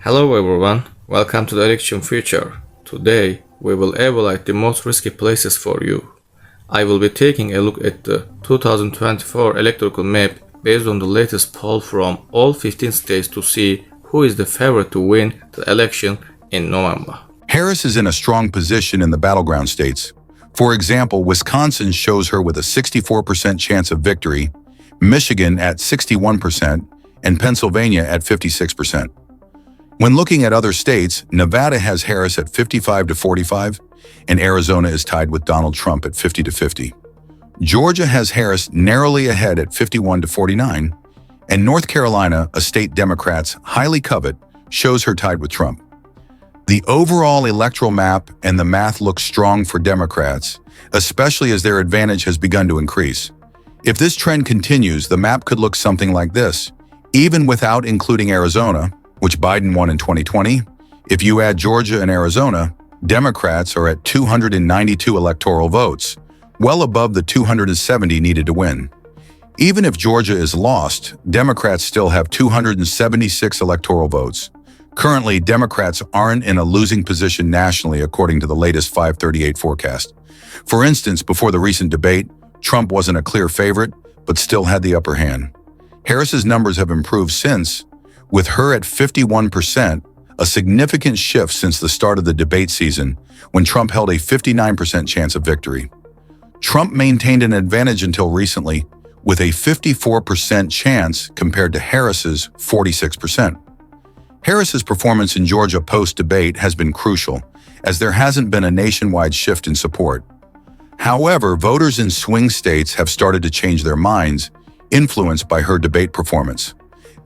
Hello everyone, welcome to the Election Future. Today we will evaluate the most risky places for you. I will be taking a look at the 2024 electoral map based on the latest poll from all 15 states to see who is the favorite to win the election in November. Harris is in a strong position in the battleground states. For example, Wisconsin shows her with a 64% chance of victory, Michigan at 61%, and Pennsylvania at 56%. When looking at other states, Nevada has Harris at 55 to 45, and Arizona is tied with Donald Trump at 50 to 50. Georgia has Harris narrowly ahead at 51 to 49, and North Carolina, a state Democrats highly covet, shows her tied with Trump. The overall electoral map and the math look strong for Democrats, especially as their advantage has begun to increase. If this trend continues, the map could look something like this. Even without including Arizona, which Biden won in 2020, if you add Georgia and Arizona, Democrats are at 292 electoral votes, well above the 270 needed to win. Even if Georgia is lost, Democrats still have 276 electoral votes. Currently, Democrats aren't in a losing position nationally according to the latest 538 forecast. For instance, before the recent debate, Trump wasn't a clear favorite, but still had the upper hand. Harris's numbers have improved since, with her at 51%, a significant shift since the start of the debate season, when Trump held a 59% chance of victory. Trump maintained an advantage until recently, with a 54% chance compared to Harris's 46%. Harris's performance in Georgia post-debate has been crucial, as there hasn't been a nationwide shift in support. However, voters in swing states have started to change their minds, influenced by her debate performance.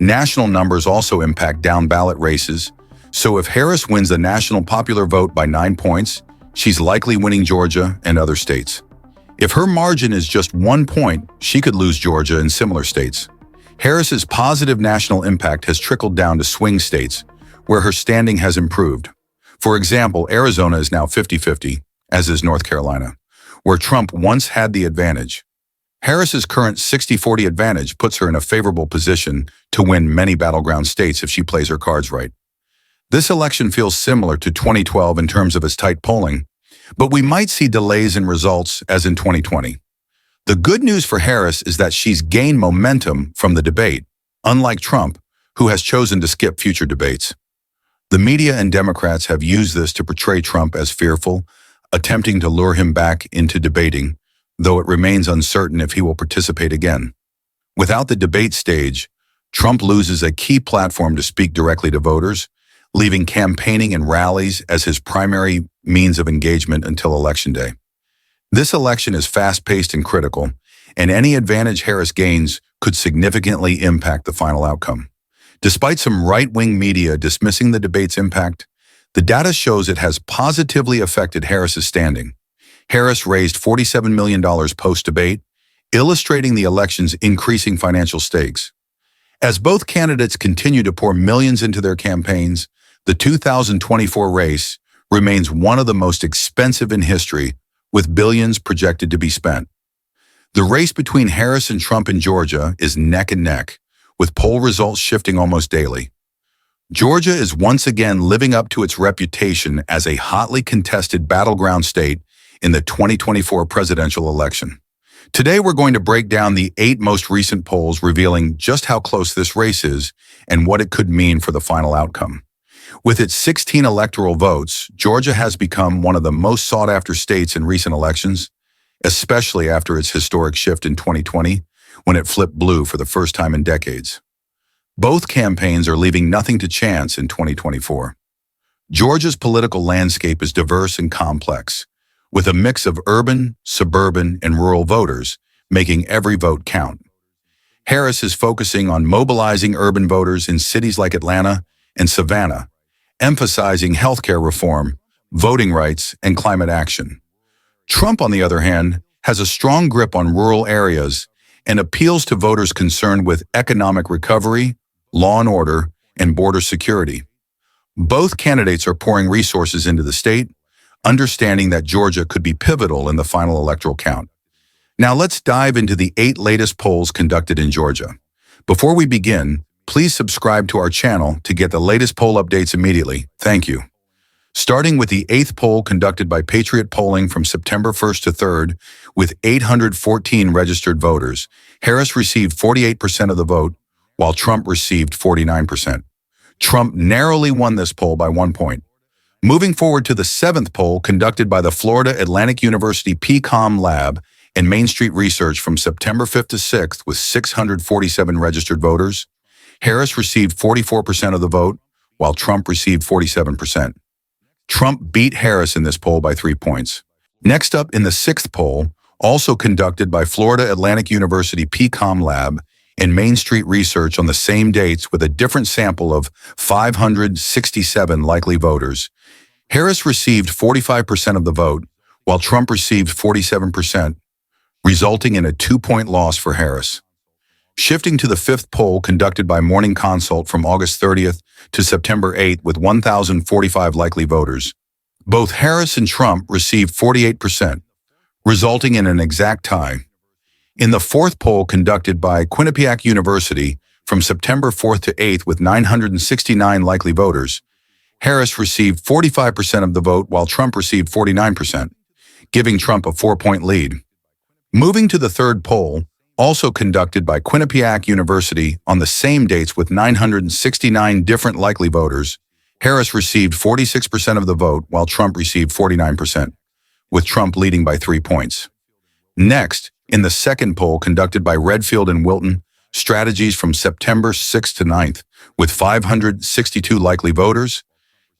National numbers also impact down-ballot races, so if Harris wins the national popular vote by 9 points, she's likely winning Georgia and other states. If her margin is just 1 point, she could lose Georgia and similar states. Harris's positive national impact has trickled down to swing states, where her standing has improved. For example, Arizona is now 50-50, as is North Carolina, where Trump once had the advantage. Harris's current 60-40 advantage puts her in a favorable position to win many battleground states if she plays her cards right. This election feels similar to 2012 in terms of its tight polling, but we might see delays in results as in 2020. The good news for Harris is that she's gained momentum from the debate, unlike Trump, who has chosen to skip future debates. The media and Democrats have used this to portray Trump as fearful, attempting to lure him back into debating, though it remains uncertain if he will participate again. Without the debate stage, Trump loses a key platform to speak directly to voters, leaving campaigning and rallies as his primary means of engagement until Election Day. This election is fast-paced and critical, and any advantage Harris gains could significantly impact the final outcome. Despite some right-wing media dismissing the debate's impact, the data shows it has positively affected Harris's standing. Harris raised $47 million post-debate, illustrating the election's increasing financial stakes. As both candidates continue to pour millions into their campaigns, the 2024 race remains one of the most expensive in history, with billions projected to be spent. The race between Harris and Trump in Georgia is neck and neck, with poll results shifting almost daily. Georgia is once again living up to its reputation as a hotly contested battleground state in the 2024 presidential election. Today, we're going to break down the 8 most recent polls revealing just how close this race is and what it could mean for the final outcome. With its 16 electoral votes, Georgia has become one of the most sought-after states in recent elections, especially after its historic shift in 2020, when it flipped blue for the first time in decades. Both campaigns are leaving nothing to chance in 2024. Georgia's political landscape is diverse and complex, with a mix of urban, suburban, and rural voters, making every vote count. Harris is focusing on mobilizing urban voters in cities like Atlanta and Savannah, emphasizing healthcare reform, voting rights, and climate action. Trump, on the other hand, has a strong grip on rural areas and appeals to voters concerned with economic recovery, law and order, and border security. Both candidates are pouring resources into the state, understanding that Georgia could be pivotal in the final electoral count. Now let's dive into the 8 latest polls conducted in Georgia. Before we begin, please subscribe to our channel to get the latest poll updates immediately. Thank you. Starting with the 8th poll conducted by Patriot Polling from September 1st to 3rd, with 814 registered voters, Harris received 48% of the vote, while Trump received 49%. Trump narrowly won this poll by 1 point. Moving forward to the 7th poll conducted by the Florida Atlantic University PCOM Lab and Main Street Research from September 5th to 6th with 647 registered voters, Harris received 44% of the vote, while Trump received 47%. Trump beat Harris in this poll by 3 points. Next up in the 6th poll, also conducted by Florida Atlantic University PCOM Lab and Main Street Research on the same dates with a different sample of 567 likely voters, Harris received 45% of the vote, while Trump received 47%, resulting in a 2-point loss for Harris. Shifting to the 5th poll conducted by Morning Consult from August 30th to September 8th with 1,045 likely voters, both Harris and Trump received 48%, resulting in an exact tie. In the 4th poll conducted by Quinnipiac University from September 4th to 8th with 969 likely voters, Harris received 45% of the vote while Trump received 49%, giving Trump a 4-point lead. Moving to the 3rd poll, also conducted by Quinnipiac University on the same dates with 969 different likely voters, Harris received 46% of the vote while Trump received 49%, with Trump leading by 3 points. Next, in the 2nd poll conducted by Redfield and Wilton, strategies from September 6th to 9th, with 562 likely voters,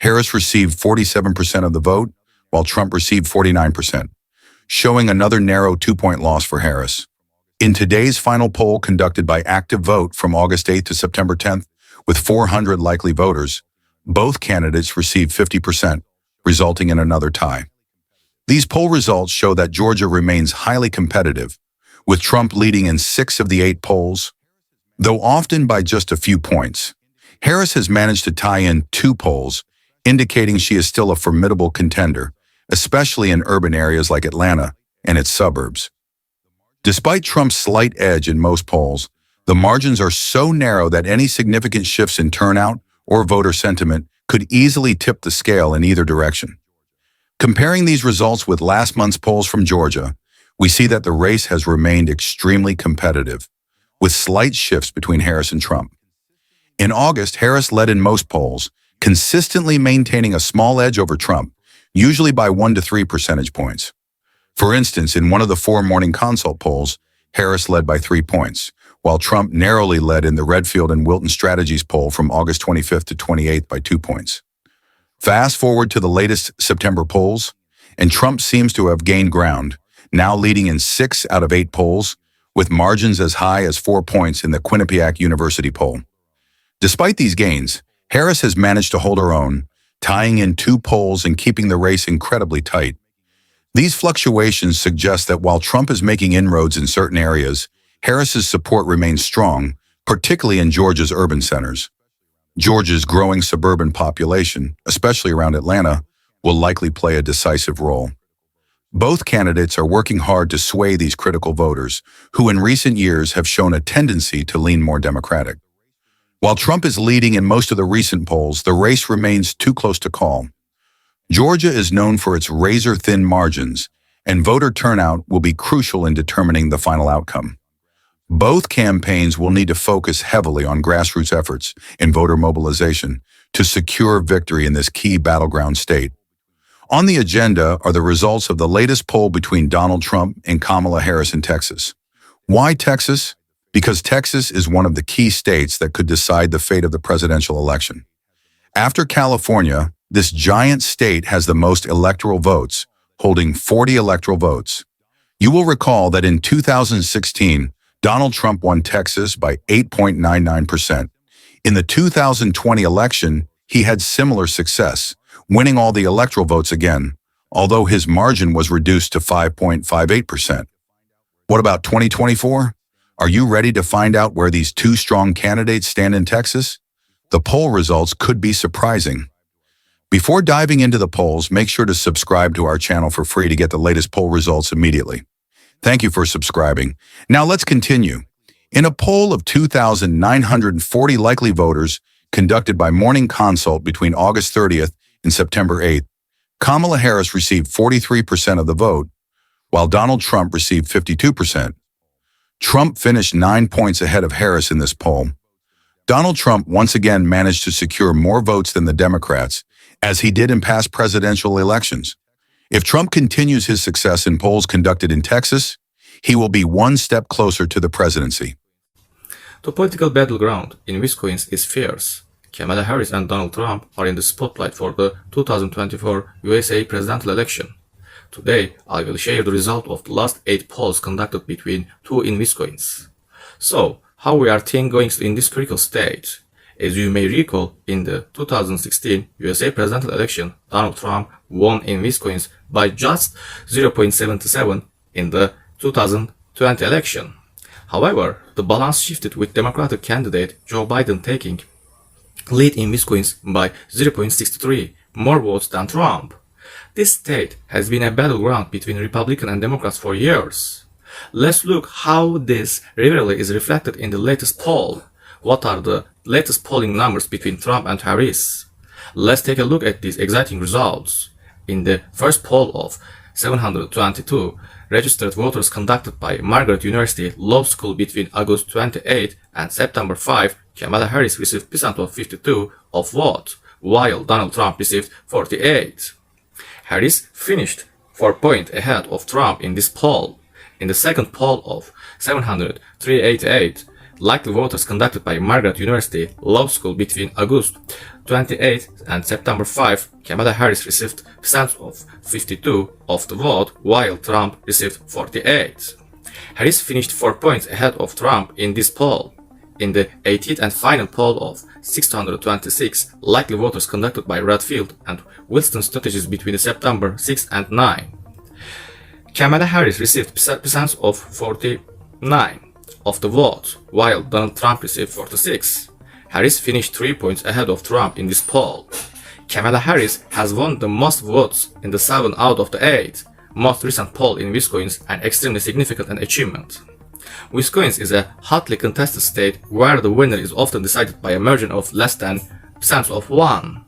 Harris received 47% of the vote, while Trump received 49%, showing another narrow 2-point loss for Harris. In today's final poll conducted by Active Vote from August 8th to September 10th, with 400 likely voters, both candidates received 50%, resulting in another tie. These poll results show that Georgia remains highly competitive, with Trump leading in 6 of the 8 polls. Though often by just a few points, Harris has managed to tie in 2 polls, indicating she is still a formidable contender, especially in urban areas like Atlanta and its suburbs. Despite Trump's slight edge in most polls, the margins are so narrow that any significant shifts in turnout or voter sentiment could easily tip the scale in either direction. Comparing these results with last month's polls from Georgia, we see that the race has remained extremely competitive, with slight shifts between Harris and Trump. In August, Harris led in most polls, consistently maintaining a small edge over Trump, usually by 1 to 3 percentage points. For instance, in one of the 4 Morning Consult polls, Harris led by 3 points, while Trump narrowly led in the Redfield and Wilton Strategies poll from August 25th to 28th by 2 points. Fast forward to the latest September polls, and Trump seems to have gained ground, now leading in 6 out of 8 polls, with margins as high as 4 points in the Quinnipiac University poll. Despite these gains, Harris has managed to hold her own, tying in 2 polls and keeping the race incredibly tight. These fluctuations suggest that while Trump is making inroads in certain areas, Harris's support remains strong, particularly in Georgia's urban centers. Georgia's growing suburban population, especially around Atlanta, will likely play a decisive role. Both candidates are working hard to sway these critical voters, who in recent years have shown a tendency to lean more Democratic. While Trump is leading in most of the recent polls, the race remains too close to call. Georgia is known for its razor-thin margins, and voter turnout will be crucial in determining the final outcome. Both campaigns will need to focus heavily on grassroots efforts and voter mobilization to secure victory in this key battleground state. On the agenda are the results of the latest poll between Donald Trump and Kamala Harris in Texas. Why Texas? Because Texas is one of the key states that could decide the fate of the presidential election. After California, this giant state has the most electoral votes, holding 40 electoral votes. You will recall that in 2016, Donald Trump won Texas by 8.99%. In the 2020 election, he had similar success, winning all the electoral votes again, although his margin was reduced to 5.58%. What about 2024? Are you ready to find out where these 2 strong candidates stand in Texas? The poll results could be surprising. Before diving into the polls, make sure to subscribe to our channel for free to get the latest poll results immediately. Thank you for subscribing. Now let's continue. In a poll of 2,940 likely voters conducted by Morning Consult between August 30th and September 8th, Kamala Harris received 43% of the vote, while Donald Trump received 52%. Trump finished 9 points ahead of Harris in this poll. Donald Trump once again managed to secure more votes than the Democrats, as he did in past presidential elections. If Trump continues his success in polls conducted in Texas, he will be one step closer to the presidency. The political battleground in Wisconsin is fierce. Kamala Harris and Donald Trump are in the spotlight for the 2024 USA presidential election. Today, I will share the result of the last 8 polls conducted between two in Wisconsin. So, how we are going in this critical stage? As you may recall, in the 2016 USA presidential election, Donald Trump won in Wisconsin by just 0.77 in the 2020 election. However, the balance shifted with Democratic candidate Joe Biden taking lead in Wisconsin by 0.63 more votes than Trump. This state has been a battleground between Republicans and Democrats for years. Let's look how this rivalry is reflected in the latest poll. What are the latest polling numbers between Trump and Harris? Let's take a look at these exciting results. In the first poll of 722 registered voters conducted by Margaret University Law School between August 28 and September 5, Kamala Harris received percent of 52 of vote, while Donald Trump received 48. Harris finished 4 points ahead of Trump in this poll. In the second poll of 788 likely voters conducted by Margaret University Law School between August 28 and September 5, Kamala Harris received percent of 52 of the vote, while Trump received 48. Harris finished 4 points ahead of Trump in this poll. In the 18th and final poll of 626 likely voters conducted by Redfield and Wilson strategies between September 6 and 9, Kamala Harris received percent of 49 of the vote, while Donald Trump received 46. Harris finished 3 points ahead of Trump in this poll. Kamala Harris has won the most votes in the 7 out of the 8 most recent poll in Wisconsin, an extremely significant achievement. Wisconsin is a hotly contested state where the winner is often decided by a margin of less than percent of 1.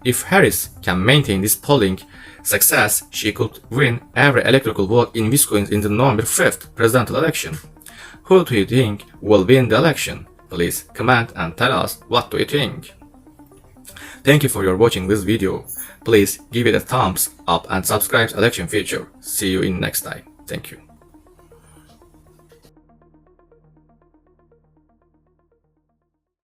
If Harris can maintain this polling success, she could win every electoral vote in Wisconsin in the November 5th presidential election. Who do you think will win the election? Please comment and tell us what do you think. Thank you for watching this video. Please give it a thumbs up and subscribe to Election Future. See you in next time. Thank you.